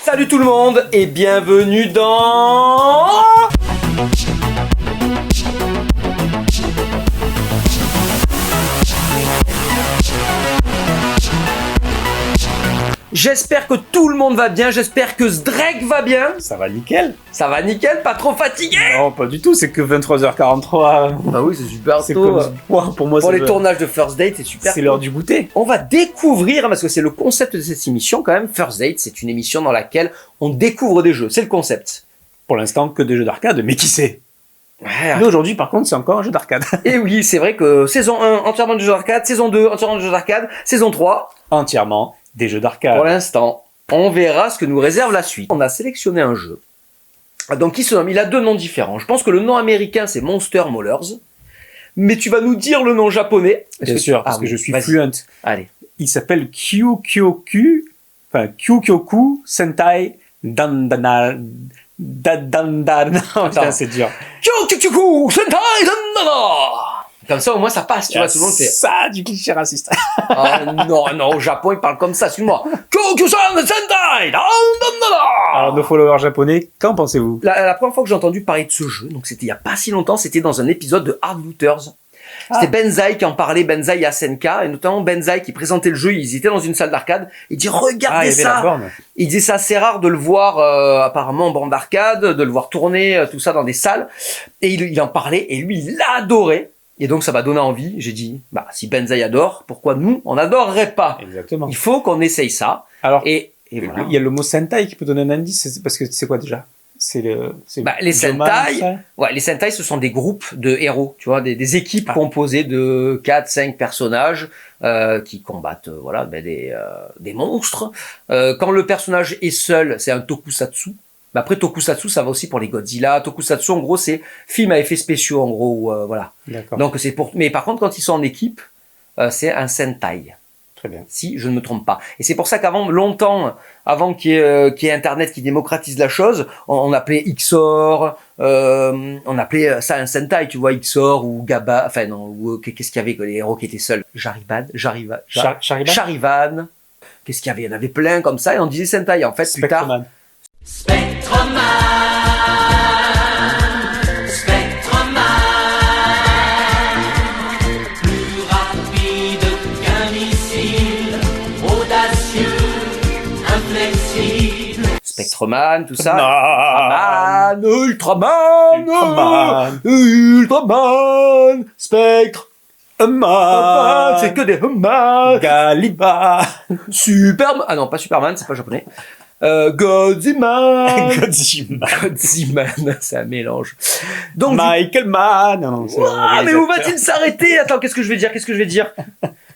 Salut tout le monde et bienvenue dans... J'espère que tout le monde va bien, j'espère que Zdrek va bien. Ça va nickel. Ça va nickel, pas trop fatigué? Non, pas du tout, c'est que 23h43. Bah oui, c'est super C'est tôt. pour moi, Pour c'est les tournages de First Date, c'est super c'est tôt. l'heure du goûter. On va découvrir, parce que c'est le concept de cette émission quand même, First Date, c'est une émission dans laquelle on découvre des jeux, c'est le concept. Pour l'instant, que des jeux d'arcade, mais qui sait? Ouais, Mais aujourd'hui, par contre, c'est encore un jeu d'arcade. et oui, c'est vrai que saison 1, entièrement de jeux d'arcade, saison 2, entièrement de jeux d'arcade, saison 3, Entièrement des jeux pour d'arcade. l'instant, on verra ce que nous réserve la suite. On a sélectionné un jeu. Donc, il a deux noms différents. Je pense que le nom américain, c'est Monster Maulers. Mais tu vas nous dire le nom japonais. Bien sûr, parce que je suis fluent. Allez. Il s'appelle Kyokyoku Sentai Dandana. Non, putain, c'est dur. Kyokyoku Sentai Dandana. Comme ça, au moins, ça passe, tu vois, tout le monde fait. Ça, du cliché raciste. Ah, non, au Japon, ils parlent comme ça, excuse-moi. Kyokyoku Sentai Dandana. Alors, nos followers japonais, qu'en pensez-vous? La première fois que j'ai entendu parler de ce jeu, donc c'était il y a pas si longtemps, c'était dans un épisode de Hard Looters. C'était Benzaï qui en parlait, Benzaï et Asenka, et notamment Benzaï qui présentait le jeu. Ils étaient dans une salle d'arcade. Il dit regardez il y avait la ça. borne. Il disait ça, c'est rare de le voir apparemment en borne d'arcade, de le voir tourner tout ça dans des salles. Et il en parlait et lui il adorait. Et donc ça m'a donné envie. J'ai dit bah si Benzaï adore, pourquoi nous on n'adorerait pas? Exactement. Il faut qu'on essaye ça. Alors, Et voilà. il y a le mot Sentai qui peut donner un indice, parce que c'est quoi déjà? C'est Les Joman, Sentai, ça ouais, les Sentai, ce sont des groupes de héros, tu vois, des équipes composées de 4-5 personnages qui combattent, des monstres. Quand le personnage est seul, c'est un tokusatsu. Mais après, tokusatsu, ça va aussi pour les Godzilla. Tokusatsu, en gros, c'est film à effets spéciaux, en gros, voilà. D'accord. Donc c'est pour. Mais par contre, quand ils sont en équipe, c'est un Sentai. Très bien. Si je ne me trompe pas. Et c'est pour ça longtemps avant qu'il y ait Internet qui démocratise la chose, on appelait XOR, on appelait ça un Sentai, tu vois, XOR ou Gaba, enfin non, ou qu'est-ce qu'il y avait que les héros qui étaient seuls? Charivan. Qu'est-ce qu'il y avait? Il y en avait plein comme ça et on disait Sentai. En fait, plus tard. Spectroman, plus rapide qu'un missile, audacieux, inflexible. Spectroman, tout ça. Ultraman. Ultraman, Spectre. C'est que des Human. Galiba. Superman. Ah non, pas Superman, c'est pas japonais. Godzilla. Godzilla, c'est un mélange. Donc, Michael Mann. Non, c'est ah, mais où va-t-il s'arrêter? Attends, qu'est-ce que je vais dire?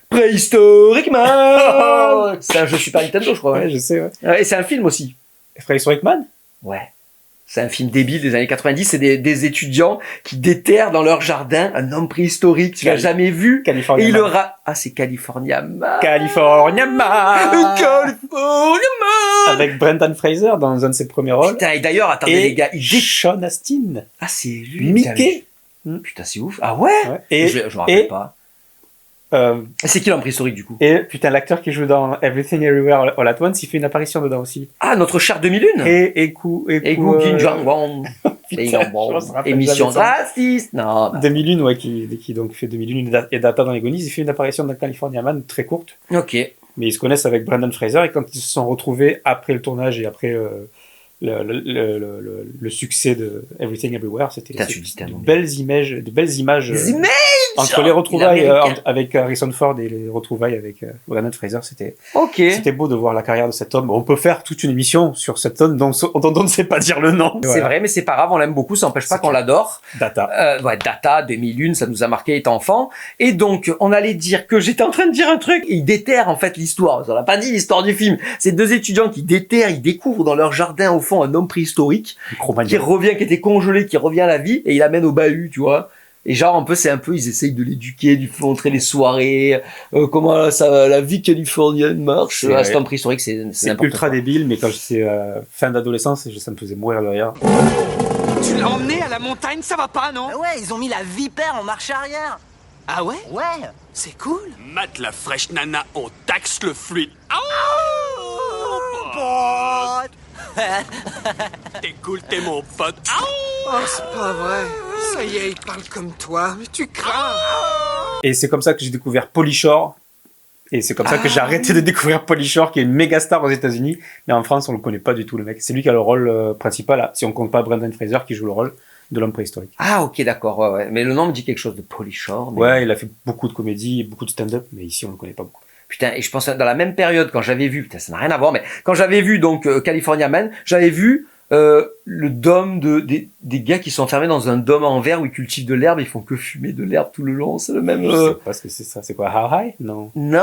Préhistorique Man. C'est un jeu Super Nintendo, je crois. Ouais, je sais, ouais. Et c'est un film aussi. Préhistorique Man? Ouais. C'est un film débile des années 90. C'est des étudiants qui déterrent dans leur jardin un homme préhistorique. Tu l'as jamais vu? California Et il Man. Ah, c'est California Man. California Man. California Man. Avec Brendan Fraser dans un de ses premiers rôles. Putain, et d'ailleurs, attendez Et les gars, Sean Astin. Ah, c'est lui. Mickey. Putain, c'est ouf. Ah ouais? Ouais. Et, Je me rappelle pas. euh, C'est qui l'homme préhistorique du coup? et putain, l'acteur qui joue dans Everything Everywhere All at Once, il fait une apparition dedans aussi. Ah, notre cher 2001. Et Gu Kim Jong-un. Putain, je me rappelle Émission jamais de ça. raciste. Non. 2001, ouais, qui donc fait 2001 et Data dans les Goonies, il fait une apparition dans California Man très courte. Ok. Mais ils se connaissent avec Brendan Fraser et quand ils se sont retrouvés après le tournage et après le succès de Everything Everywhere, c'était Putain, tu dis tellement de belles images Des images entre les retrouvailles L'américain. avec Harrison Ford et les retrouvailles avec Brendan Fraser, Ok. c'était beau de voir la carrière de cet homme. On peut faire toute une émission sur cet homme dont on ne sait pas dire le nom. C'est Voilà. vrai, mais c'est pas grave, on l'aime beaucoup, ça n'empêche pas C'est qu'on clair. l'adore. Data. Ouais, Data, 2001, ça nous a marqué étant enfant. Et donc, on allait dire que j'étais en train de dire un truc. Et ils déterrent, en fait, l'histoire. On n'a pas dit l'histoire du film. C'est deux étudiants qui déterrent, ils découvrent dans leur jardin, au fond, un homme préhistorique qui était congelé, qui revient à la vie, et il l'amène au bahut, tu vois. Et genre, ils essayent de l'éduquer, de lui montrer les soirées, comment la vie californienne marche. C'est Cet homme préhistorique, c'est n'importe ultra quoi. débile, mais quand j'étais fin d'adolescence, ça me faisait mourir de rire. Tu l'as emmené à la montagne, ça va pas, non? Ah ouais, ils ont mis la vipère en marche arrière. Ah ouais? Ouais. C'est cool. Mate la fraîche nana, on taxe le fluide. Pote. T'es cool, t'es mon pote. Oh, c'est pas vrai. Ça y est, il parle comme toi, mais tu crains. Et c'est comme ça que j'ai découvert Pauly Shore. Et c'est comme ça que j'ai arrêté de découvrir Pauly Shore, qui est une méga star aux États-Unis. Mais en France, on le connaît pas du tout, le mec. C'est lui qui a le rôle principal, là, si on compte pas Brendan Fraser, qui joue le rôle de l'homme préhistorique. Ah, ok, d'accord, ouais. Mais le nom me dit quelque chose de Pauly Shore. Mais... Ouais, il a fait beaucoup de comédies, beaucoup de stand-up, mais ici, on le connaît pas beaucoup. Putain, et je pense dans la même période, quand j'avais vu, putain, ça n'a rien à voir, mais quand j'avais vu, donc, California Man, j'avais vu le dôme des gars qui sont enfermés dans un dôme en verre où ils cultivent de l'herbe, ils font que fumer de l'herbe tout le long, c'est le même... Je sais pas ce que c'est ça, c'est quoi, How High? Non. Non,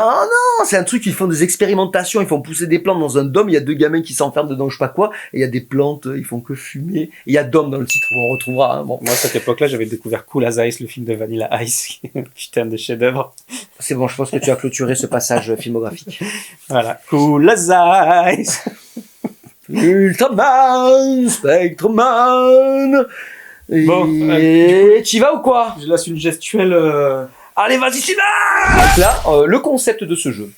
c'est un truc, ils font des expérimentations, ils font pousser des plantes dans un dôme, il y a 2 gamins qui s'enferment dedans, je sais pas quoi, et il y a des plantes, ils font que fumer, et il y a dôme dans le titre, on retrouvera, hein, bon. Moi, à cette époque-là, j'avais découvert Cool as Ice, le film de Vanilla Ice, putain de chef-d'œuvre. C'est bon, je pense que tu as clôturé ce passage filmographique. Voilà. Cool as Ice. Ultraman, Spectreman. Bon, et tu y vas ou quoi? Je laisse une gestuelle. Allez, vas-y, tu vas. Là, le concept de ce jeu,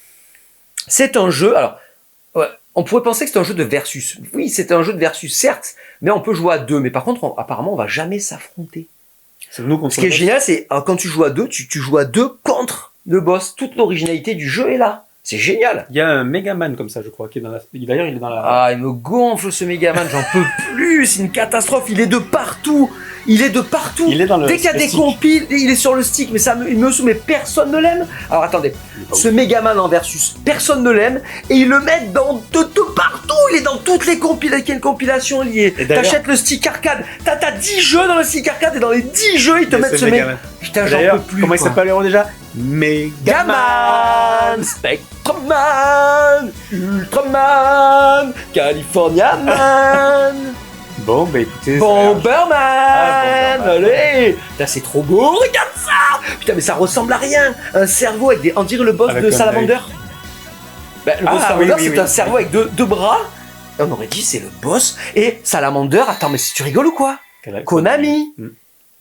c'est un jeu. Alors, ouais, on pourrait penser que c'est un jeu de versus. Oui, c'est un jeu de versus, certes, mais on peut jouer à 2. Mais par contre, apparemment, on va jamais s'affronter. C'est nous contre Ce qui est génial, c'est quand tu joues à 2, tu joues à 2 contre le boss. Toute l'originalité du jeu est là. C'est génial. Il y a un Megaman comme ça, je crois, qui est dans la. D'ailleurs, il est dans la. Ah, il me gonfle ce Megaman, j'en peux plus. C'est une catastrophe. Il est de partout. Il est de partout. Il est dans le. Dès qu'il y a des compiles, il est sur le stick, mais il me saoule, mais personne ne l'aime. Alors attendez, ce Megaman en versus, personne ne l'aime, et ils le mettent dans de partout. Il est dans toutes les compilations. Quelle compilation liée. T'achètes le stick arcade. T'as 10 jeux dans le stick arcade, et dans les 10 jeux, ils te mettent ce Megaman. Putain, j'en peux plus. Comment il s'appelle déjà? Megaman, Spectreman, Ultraman, California Man. Bon, bah écoutez. Bomberman, Bomberman. allez. Putain, c'est trop beau, regarde ça. Putain, mais ça ressemble à rien. Un cerveau avec des... On dirait le boss avec de Salamander. Ben, le boss Salamander, oui, c'est un cerveau avec deux bras. Et on aurait dit c'est le boss. Et Salamander, attends, mais si tu rigoles ou quoi? Konami.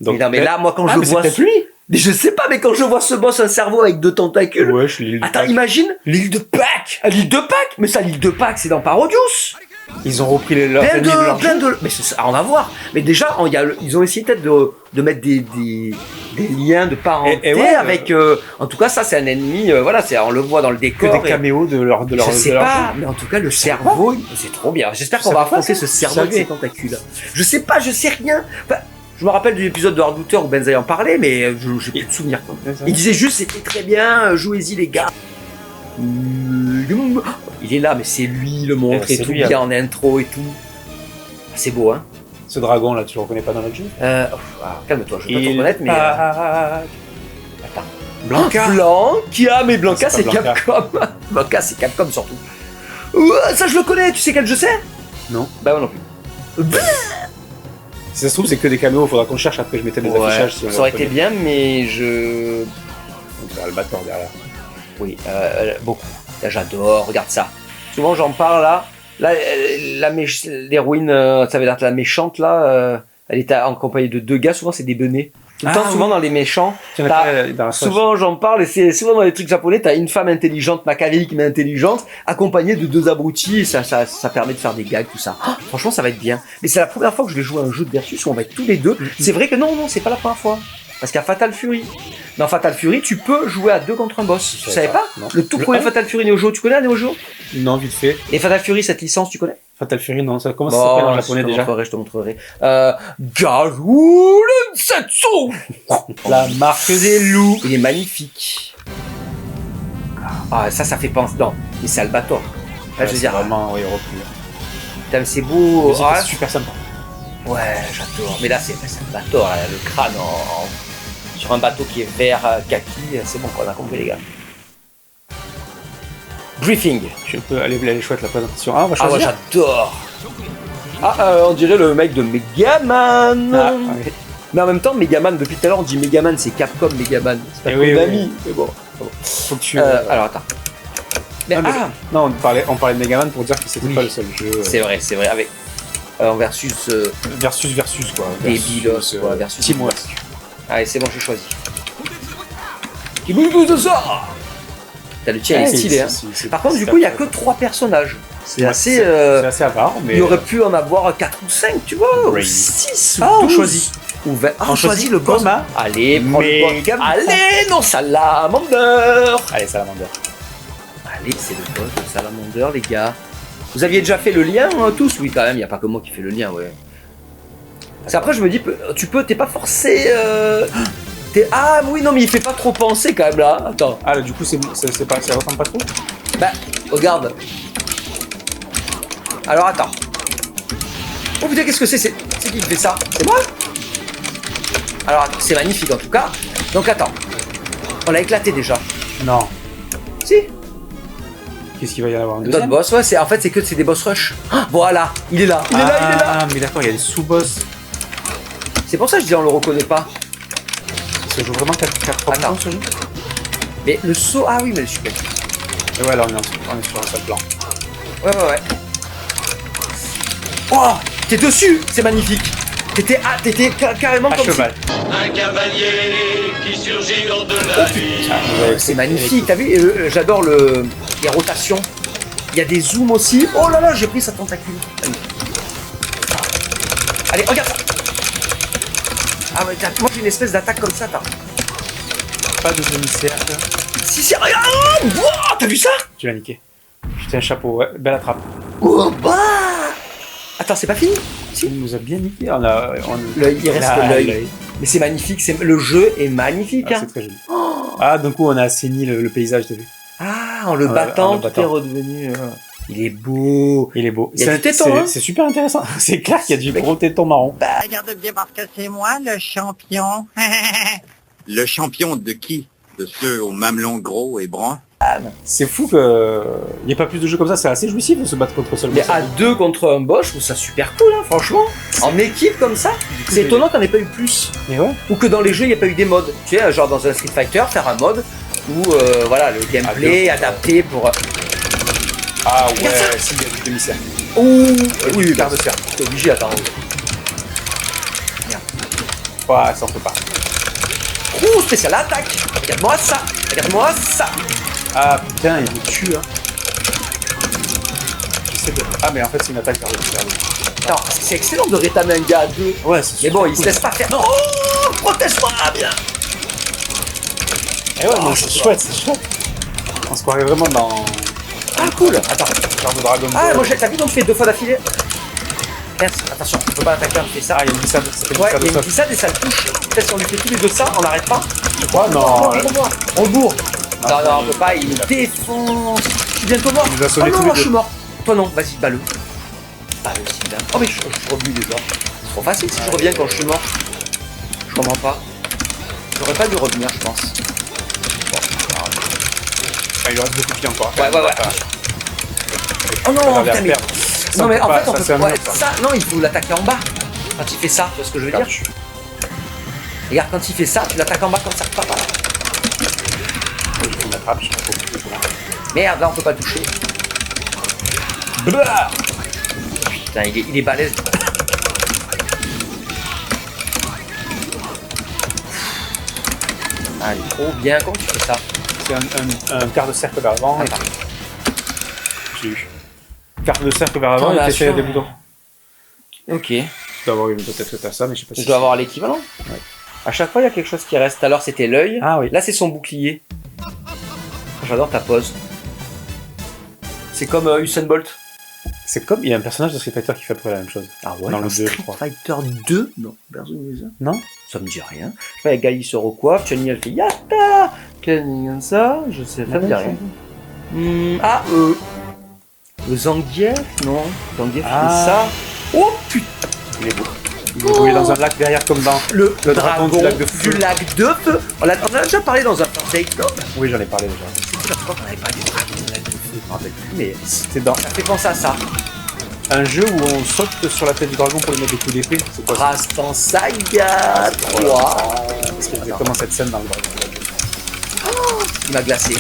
Donc, non, mais là, moi, quand je mais vois... c'est peut-être lui. Mais je sais pas, mais quand je vois ce boss, un cerveau avec 2 tentacules. Ouais, je suis l'île de Attends, Pâques. imagine l'île de Pâques. L'île de Pâques. Mais ça, l'île de Pâques, c'est dans Parodius. Ils ont repris les leurs Plein ennemis de leur jeu. de. Mais ça a rien à voir. Mais déjà, ils ont essayé peut-être de mettre des liens de parenté Et ouais, avec. En tout cas, ça, c'est un ennemi. Voilà, on le voit dans le Que décor. des caméos de leur Je sais de leur pas, jeu. mais en tout cas, le cerveau, c'est trop bien. J'espère qu'on va affronter ce cerveau avec ses tentacules. Je sais pas, je sais rien. Enfin, je me rappelle de l'épisode de Hard Looter où Benzaï en parlait, mais j'ai plus de souvenirs. Il disait juste, c'était très bien, jouez-y les gars. Il est là, mais c'est lui le montre et tout, lui, bien en intro et tout. C'est beau, hein. Ce dragon là, tu le reconnais pas dans notre jeu? Calme-toi, je peux pas te reconnaître, mais. Attends. Blanca. Blanca, mais Blanca, C'est c'est pas Blanca. Capcom. Blanca, c'est Capcom surtout. Ça, je le connais, tu sais quel jeu c'est? Non. Bah, moi non plus. Si ça se trouve, c'est que des caméos, faudra qu'on cherche après, je mettais des affichages si on ça aurait le été bien, mais je. Donc, Albator derrière. Oui, beaucoup. Là, j'adore, regarde ça. Souvent, j'en parle là. Là, l'héroïne, ça veut dire la méchante là, elle est en compagnie de 2 gars, souvent c'est des benets. Tout le temps, souvent dans les méchants, souvent j'en parle, et c'est souvent dans les trucs japonais, t'as une femme intelligente, machiavélique mais intelligente, accompagnée de 2 abrutis, et ça permet de faire des gags, tout ça. Oh, franchement, ça va être bien. Mais c'est la première fois que je vais jouer à un jeu de versus où on va être tous les 2. C'est vrai que non, c'est pas la première fois. Parce qu'il y a Fatal Fury. Dans Fatal Fury, tu peux jouer à 2 contre un boss. Tu savais pas? Non. Le tout premier Fatal Fury Neo Geo, tu connais la Neo Geo? Non, vite fait. Et Fatal Fury, cette licence, tu connais? Fatal Fury, non, ça, comment ça s'appelle en japonais déjà? Je te montrerai. Garou Setsu. La marque des loups. Il est magnifique. Ah, ça fait penser. Non, mais c'est Albator. Là, je veux dire. Vraiment, oui, repris. Putain, mais c'est beau. C'est super sympa. Ouais, j'adore. Mais là, c'est Albator, là, le crâne sur un bateau qui est vert kaki. C'est bon, quoi, on a compris, les gars. Briefing. Je peux aller chouette la présentation. Ah, on va Ah, moi choisir. j'adore. On dirait le mec de Megaman. Ah, oui. Mais en même temps, Megaman, depuis tout à l'heure, on dit Megaman, c'est Capcom Megaman. C'est pas Eh oui, Konami. oui. Mais bon. Faut que tu. Alors attends. Mais, Non, on parlait de Megaman pour dire que c'était Oui. pas le seul jeu. c'est vrai. Avec versus Versus quoi. Babylos, quoi, versus Teamwork. Allez, c'est bon, j'ai choisi. Qui bouge de ça? T'as le tien est stylé, hein. Par contre, du coup, il y a que 3 personnages. C'est assez... C'est assez à part, mais... Il aurait pu en avoir 4 ou 5, tu vois, ou Brainy. 6 Ah, ou on 12. choisit. Ou 20. Ah, On on choisit le boss. Coma. Allez, prends le boss. Méga- Allez, non, Salamander. Allez, Salamander. Allez, c'est le boss de Salamander, les gars. Vous aviez déjà fait le lien, tous? Oui, quand même, il n'y a pas que moi qui fais le lien, ouais. Parce qu'après, je me dis, t'es pas forcé... Ah oui, non, mais il fait pas trop penser quand même, là. Attends. Ah, là, du coup, ça ressemble pas trop. Bah, regarde. Alors, attends. Oh putain, qu'est-ce que c'est qui qui fait ça? C'est moi? Alors, attends, c'est magnifique en tout cas. Donc, attends. On l'a éclaté déjà. Non. Si. Qu'est-ce qu'il va y en avoir un D'autres deuxième? boss, ouais, en fait, c'est des boss rush. Ah, voilà, il est là. Il est là, il est là. Ah, mais d'accord, il y a des sous-boss. C'est pour ça que je dis, on le reconnaît pas. Ça joue vraiment 4 Attends. ce jeu. Mais le saut, ah oui, mais je suis bête. Et ouais, là, on est sur un seul plan. Ouais. Oh, t'es dessus, c'est magnifique. T'étais carrément À comme cheval. Un cavalier qui surgit lors de la nuit. C'est magnifique, t'as vu, j'adore les rotations. Il y a des zooms aussi. Oh là là, j'ai pris sa tentacule. Allez, regarde ça. Ah ouais, moi j'ai une espèce d'attaque comme ça, t'as. Pas de demi-cercle. Si, regarde. Wow, t'as vu ça? Tu l'as niqué. Putain, chapeau, ouais. Belle attrape. Oh, bah. Attends, c'est pas fini? Si. Il nous a bien niqué. Il Reste l'œil. Mais c'est magnifique, le jeu est magnifique. Ah, Hein. c'est très joli. Ah, d'un coup, on a assaini le paysage, t'as vu? Ah, en le En battant, le tout battant. est redevenu... Il est beau. Il est beau. Il y a du téton, hein. C'est super intéressant. C'est clair qu'il y a du gros téton marron. Regarde bien parce que c'est moi le champion. Le champion de qui? De ceux aux mamelons gros et bruns? C'est fou qu'il n'y ait pas plus de jeux comme ça. C'est assez jouissif de se battre contre seul Mais boss. à deux contre un boss, je trouve ça super cool, hein, franchement. En équipe comme ça, c'est étonnant qu'il n'y en ait pas eu plus. Mais ouais. Ou que dans les jeux, il n'y ait pas eu des modes. Tu sais, genre dans un Street Fighter, faire un mode où voilà, le gameplay adapté pour... Ah ouais, Regarde ça. s'il y a du demi-cercle. Oui, quart de cercle. T'es obligé, attends. Ouais, ça en peut pas. Ouh, spécial attaque. Regarde-moi ça. Regarde-moi ça. Ah putain, il me tue, hein. J'essaie de... Ah, mais en fait, c'est une attaque par le cerveau. Attends, c'est excellent de rétamer un gars à deux. Ouais, c'est Mais super bon, il cool. se laisse pas faire. Oh, protège-moi bien. Eh ouais, non, c'est chouette, c'est chouette. On se croirait vraiment dans... Ah, cool. Attends. genre de Dragon Ah, Ball. moi, t'as vu quand tu fais 2 fois d'affilée? Merci, attention, tu peux pas l'attaquer quand tu fais ça. Ah, il y a une glissade, ça fait une Ouais, glissade il y a de une sol. glissade et ça le touche. Peut-être si on lui fait tous les deux ça, on n'arrête pas. Je crois, non. On le bourre. Non, non, on peut pas, il nous défonce. Je suis bientôt mort. Il nous a Oh sonné non, tous les moi je deux. suis mort. Toi non, vas-y, bats-le. Bats-le, Sylvain. Oh, mais je suis revenu déjà. C'est trop facile si je reviens quand je suis mort. Je comprends pas. J'aurais pas dû revenir, je pense. Ah, il lui reste beaucoup de pieds encore. Ouais. Oh non, Ça va putain, mais. perdre. Ça, Non, on mais peut en pas, fait, on ça, peut c'est un pas. mur, ça. Ça, non, il faut l'attaquer en bas. Quand il fait ça, tu vois ce que je veux dire? Regarde, quand il fait ça, tu l'attaques en bas comme ça. Papa. On attrape, je sais pas comment. Merde, là on peut pas le toucher. Blah. Putain, il est balèze. Ah, il est trop bien. Comment tu fais ça? C'est un quart de cercle vers l'avant. Attends. J'ai eu. Quart de cercle vers l'avant Attends, et là, t'essayes sur- des boutons. Ok. Tu dois avoir une peut-être que t'as ça, mais je sais pas si Je dois avoir l'équivalent. Ouais. À chaque fois, il y a quelque chose qui reste. Alors, c'était l'œil. Ah oui. Là, c'est son bouclier. J'adore ta pose. C'est comme Usain Bolt. C'est comme, il y a un personnage de Street Fighter qui fait à peu près la même chose. Ah ouais, Dans le 2, je Street crois. Fighter 2. Non, personne ne ça. Non? Ça me dit rien. Je sais pas, le gars il se recoiffe, Chun-Li elle fait Yatta! Chun-Li comme ça, je sais, ça me dit rien. Le Zangief? Non, Zangief Ah. fait ça. Oh putain! Il est beau. Il est beau, il est dans un lac derrière comme dans... Le dragon dragon du lac de feu. du lac de feu. On a déjà parlé dans un update, non? Oui, j'en ai parlé déjà. C'était la fois qu'on avait parlé du dragon du lac de feu, je me rappelle plus, mais C'était dans ça fait penser à ça. un jeu où on saute sur la tête du dragon pour lui mettre des coups d'épée. C'est quoi ça? Rastan Saga 3. C'est exactement cette scène dans le dragon. Il m'a glacé.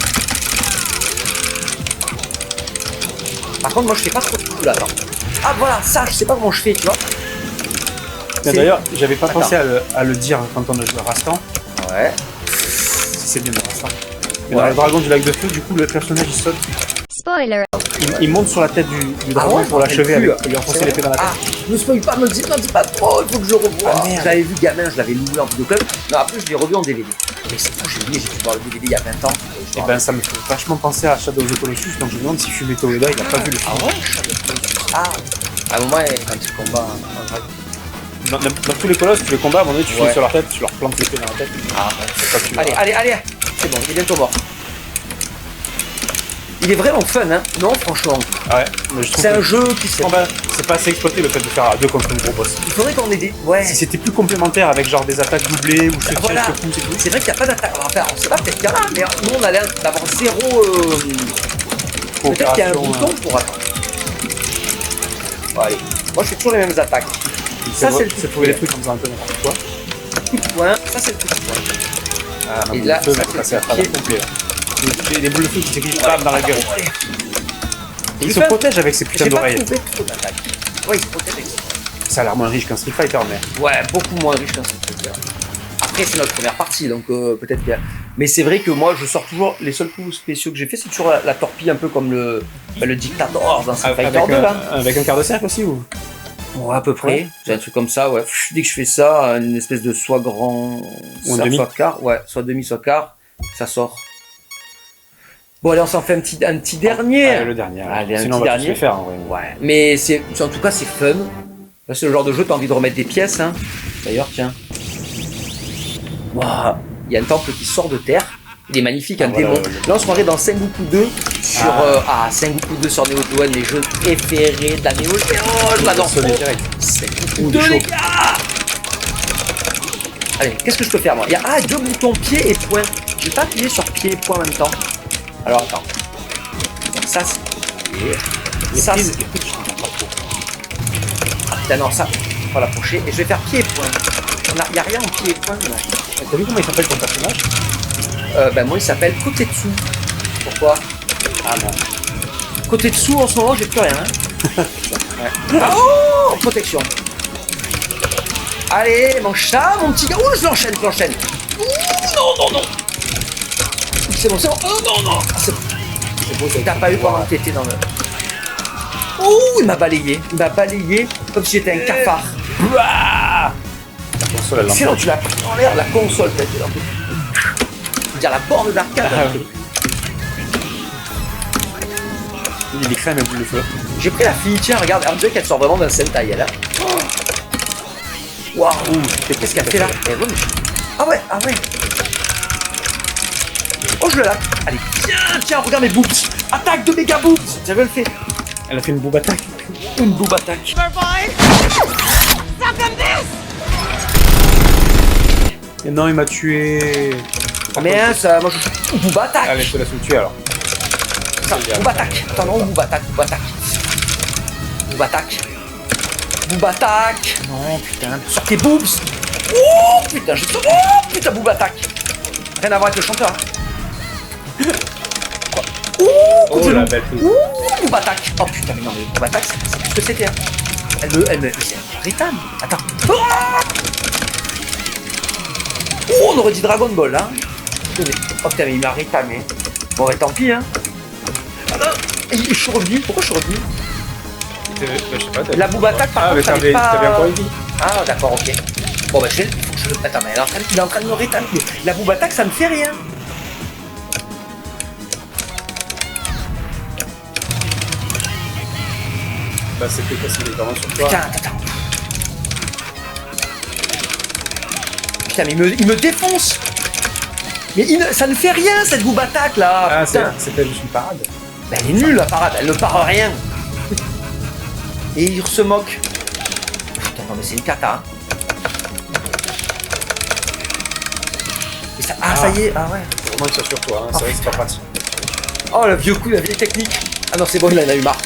Par contre, moi je fais pas trop de coups là, attends. Ah voilà, ça, je sais pas comment je fais, tu vois. Mais C'est- d'ailleurs, j'avais pas Attends. pensé à le dire quand on a joué à Rastan. Ouais. Si c'est bien de Rastan. Mais Ouais. dans le dragon du lac de feu, du coup, le personnage il saute. Spoiler. il monte sur la tête du dragon ouais, pour je me l'achever rappelle avec plus. lui enfoncer l'épée dans la tête. Ah, ne spoil pas, n'en dis pas trop, il faut que je revoie. Ah, merde. Je l'avais vu gamin, je l'avais loué en vidéoclub. Non, après je l'ai revu en DVD. Mais c'est fou, j'ai oublié, j'ai dû voir le DVD il y a 20 ans. Et ben ça me fait vachement penser à Shadow of the Colossus, donc je me demande si Fumito Ueda il a pas vu le film. Ah ouais. Ah, à un moment, quand il combat un dragon. Dans tous les colosses, tu les combats, à un moment donné, tu Ouais. files sur leur tête, tu leur plantes l'épée dans la tête. Ah, C'est pas plus allez, grave. allez, c'est bon, il est bientôt mort. Il est vraiment fun, hein. Non, franchement. Ah ouais, mais je trouve C'est que un jeu qui se... c'est pas assez exploité le fait de faire à deux contre un gros boss. Il faudrait qu'on ait des... Ouais. Si c'était plus complémentaire avec genre des attaques doublées ou je te tire, Voilà. je te pousse et tout. C'est vrai qu'il n'y a pas d'attaque. Enfin, on sait pas, peut-être qu'il y en a, mais nous on a l'air d'avoir zéro... Peut-être qu'il y a un bouton pour attendre. Bon, allez. Moi je fais toujours les mêmes attaques. Ça, c'est le c'est trouver les trucs en faisant un peu n'importe quoi. Coup de poing, ça c'est le coup de poing. Ah, Et non, là, le feu ça, m'a c'est passé à le travers pied. complet. Des boules de feu qui s'écrivent bam dans la gueule. Allez. Et il se protège avec ses putains J'ai pas d'oreilles. trouvé trop d'attaques. Ouais, il se protège avec ça. Ça a l'air moins riche qu'un Street Fighter, mais. Ouais, beaucoup moins riche qu'un Street Fighter. Après, c'est notre première partie, donc peut-être qu'il y a... Mais c'est vrai que moi, je sors toujours... Les seuls coups spéciaux que j'ai fait, c'est toujours la torpille, un peu comme le Dictator dans Street Fighter 2, là. Avec un quart de cercle aussi ou? Ouais, à peu près. Ouais. C'est un truc comme ça, ouais. Dès que je fais ça, une espèce de soit grand... Ou un soit demi. quart. Ouais, soit demi, soit quart. Ça sort. Bon, allez, on s'en fait un petit dernier. Allez, le dernier. Allez, un Sinon, on petit va tous dernier. les faire en vrai. Ouais, mais en tout cas, c'est fun. Là, c'est le genre de jeu, t'as envie de remettre des pièces, hein. D'ailleurs, tiens. Waouh, il y a un temple qui sort de terre. Il est magnifique, un voilà, démon. ouais. Là, on se croirait dans Sengoku 2 sur... Sengoku 2 sur Neo Geo, les jeux préférés de la Neo Geo. Je l'adore trop. Sonner direct. Sengoku Ou 2, du les chaud. gars. Allez, qu'est-ce que je peux faire, moi? Il y a deux boutons, pied et point. Je vais pas appuyer sur pied et point en même temps. Alors, attends. Ça, c'est... Ça, c'est... Ah putain, non, ça, faut l'approcher. Et je vais faire pied et point. Il n'y a rien en pied et point, non. T'as vu comment il s'appelle ton personnage? Ben moi, il s'appelle Kotetsu. Pourquoi? Ah non. Kotetsu, en ce moment, j'ai plus rien. Hein. Ouais. Ah, oh, protection. Allez, mon chat, mon petit gars. Ouh, je l'enchaîne. Ouh, non. C'est bon. Oh, non. C'est beau, t'as pas eu pendant que t'étais dans le... Ouh, il m'a balayé comme si j'étais un cafard. Ouah. La console, elle Sinon, tu l'as pris en l'air, la console, peut-être. Je veux dire, la borne d'arcade. Ah oui. Il est crème et boule de feu. J'ai pris la fille, tiens, regarde, on dirait qu'elle sort vraiment d'un Sentai, elle, là. Waouh, qu'est-ce qu'elle fait là? Eh, ouais, mais ah ouais. Oh, je le lâche. Allez, tiens, regarde mes boobs. Attaque de méga boobs. Tiens, je le fais. Elle a fait une boob attaque. Une boob attaque. Et non, il m'a tué. Mais hein, ça, moi je fais boob attaque. Allez, je te laisse le tuer alors. Ça, boob attaque. Attends, non, boob attaque. Non, putain, sors tes boobs. Oh, putain, boob attaque. Rien à voir avec le chanteur. Hein. Quoi? Oh, la belle prise. Boob attaque. Oh putain, mais non, mais boob attaque, c'est plus ce que c'était. Hein. Elle me... C'est un rythme. Attends. Oh, on aurait dit Dragon Ball, hein. Oh putain, mais il m'a rétamé. Bon, bah tant pis, hein. Ah non, je suis revenu. Pourquoi je suis revenu? Je sais pas, La boob attaque, par mais contre, t'avais encore une vie. Ah, d'accord, ok. Bon, bah attends, mais il est en train de me rétamer. La boob attaque, ça me fait rien. Bah, c'est plus facile, il est vraiment sur toi. Putain, attends. Putain, mais il me défonce. Mais ça ne fait rien, cette boob attaque, là. Ah, putain. c'était juste une parade. Ben, elle est nulle, la parade, elle ne part rien. Et il se moque. Putain, non, mais c'est une cata. Hein. Et ça... ça y est, ah ouais. Vraiment, il sur toi, hein. C'est vrai que c'est pas pratique. Oh, le vieux coup, la vieille technique. Ah non, c'est bon, il en a eu marre.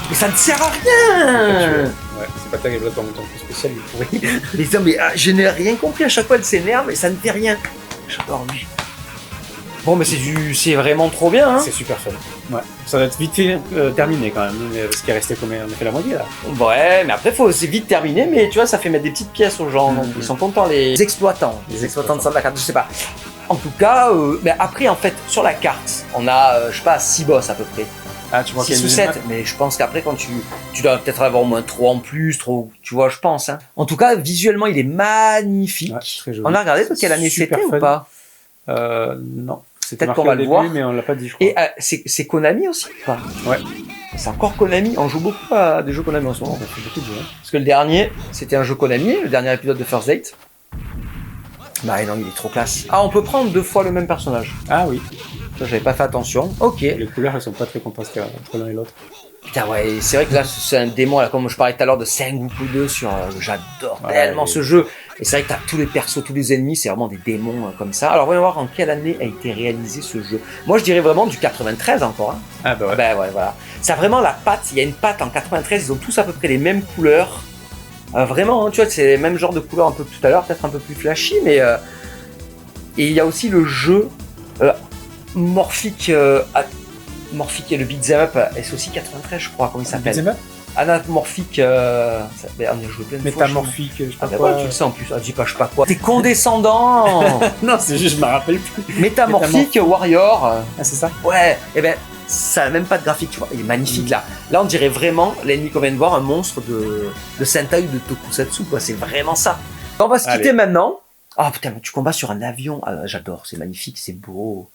Mais ça ne sert à rien. Ouais, c'est pas terrible, ton coup spécial, il pourrait. Mais non, mais je n'ai rien compris. À chaque fois, elle s'énerve et ça ne fait rien. J'adore lui. Bon, mais c'est vraiment trop bien, hein. C'est super fun. Ouais, ça va être vite fait, terminé quand même, parce qu'il est resté combien? On a fait la moitié là. Ouais, mais après, c'est vite terminé, mais tu vois, ça fait mettre des petites pièces aux gens, donc ils sont contents, les exploitants de ça de la carte, je sais pas. En tout cas, mais après, en fait, sur la carte, on a, je sais pas, 6 boss à peu près. Ah, tu vois qu'il y a 6 ou une 7, map. mais je pense qu'après, quand tu dois peut-être avoir au moins 3 en plus, tu vois, je pense. Hein. En tout cas, visuellement, il est magnifique. Ouais, très joli. On a regardé de quelle année Super c'était fun. ou pas? Non. C'était Peut-être marqué qu'on va au le début, voir. mais on l'a pas dit, je crois. Et c'est Konami aussi ou pas? Ouais. C'est encore Konami. On joue beaucoup à des jeux Konami en ce moment. On a fait beaucoup de jeux. Hein. Parce que le dernier, c'était un jeu Konami, le dernier épisode de First Date. Bah non, il est trop classe. Ah, on peut prendre 2 fois le même personnage. Ah oui. Ça, j'avais pas fait attention. Ok. Les couleurs, elles sont pas très contrastées entre l'un et l'autre. Putain, ouais, c'est vrai que là, c'est un démon, là, comme je parlais tout à l'heure de Sengoku 2 sur. J'adore Ouais, tellement et- ce jeu. Et c'est vrai que t'as tous les persos, tous les ennemis, c'est vraiment des démons comme ça. Alors, voyons voir en quelle année a été réalisé ce jeu. Moi, je dirais vraiment du 93 encore. Hein. Ah bah ouais. Ben ouais, voilà. Ça a vraiment la patte, il y a une patte en 93, ils ont tous à peu près les mêmes couleurs. Vraiment, hein, tu vois, c'est les mêmes genres de couleurs un peu tout à l'heure, peut-être un peu plus flashy, mais. Et il y a aussi le jeu Morphic. Morphic et le beat'em up, c'est aussi 93, je crois, comment il s'appelle. Beat'em up Anamorphic. On y a joué plein de fois. Métamorphique, je sais Ah pas bah quoi. ouais, tu le sais en plus, dis pas je sais pas quoi. T'es condescendant. Non, c'est juste, je me rappelle plus. Métamorphique Warrior. Ah, c'est ça? Ouais, et ben ça a même pas de graphique, tu vois, il est magnifique là. Là on dirait vraiment l'ennemi qu'on vient de voir, un monstre de Sentai ou de Tokusatsu, quoi, c'est vraiment ça. On va se quitter Allez. maintenant. Ah putain, tu combats sur un avion, ah, j'adore, c'est magnifique, c'est beau.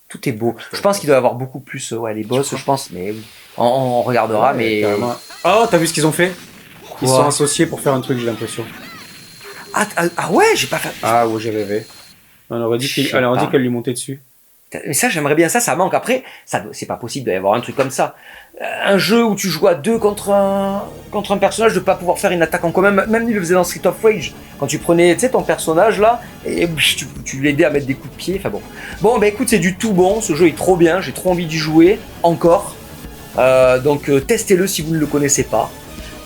Tout est beau. Je pense qu'il doit y avoir beaucoup plus, ouais, les boss, je pense, mais oui. On regardera, Ouais, mais. carrément. Oh, t'as vu ce qu'ils ont fait? Ils Quoi sont associés pour faire un truc, j'ai l'impression. Ah ouais, j'ai pas fait. Ah ouais, j'ai rêvé. On aurait dit Je sais qu'elle pas. lui montait dessus. Mais ça, j'aimerais bien ça manque. Après, c'est pas possible d'y avoir un truc comme ça. Un jeu où tu joues à 2 contre un personnage, de pas pouvoir faire une attaque en commun. Même il le faisait dans Street of Rage. Quand tu prenais, tu sais, ton personnage là, et tu l'aidais à mettre des coups de pied. Enfin bon. Bon, bah écoute, c'est du tout bon. Ce jeu est trop bien. J'ai trop envie d'y jouer. Encore. Donc, testez-le si vous ne le connaissez pas.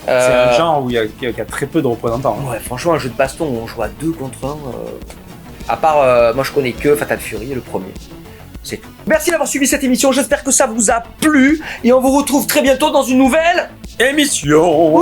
C'est un genre où il y a très peu de représentants. Hein. Ouais, franchement, un jeu de baston où on joue à 2 contre 1. À part, moi je connais que Fatal Fury, le premier. C'est tout. Merci d'avoir suivi cette émission, j'espère que ça vous a plu et on vous retrouve très bientôt dans une nouvelle Émission.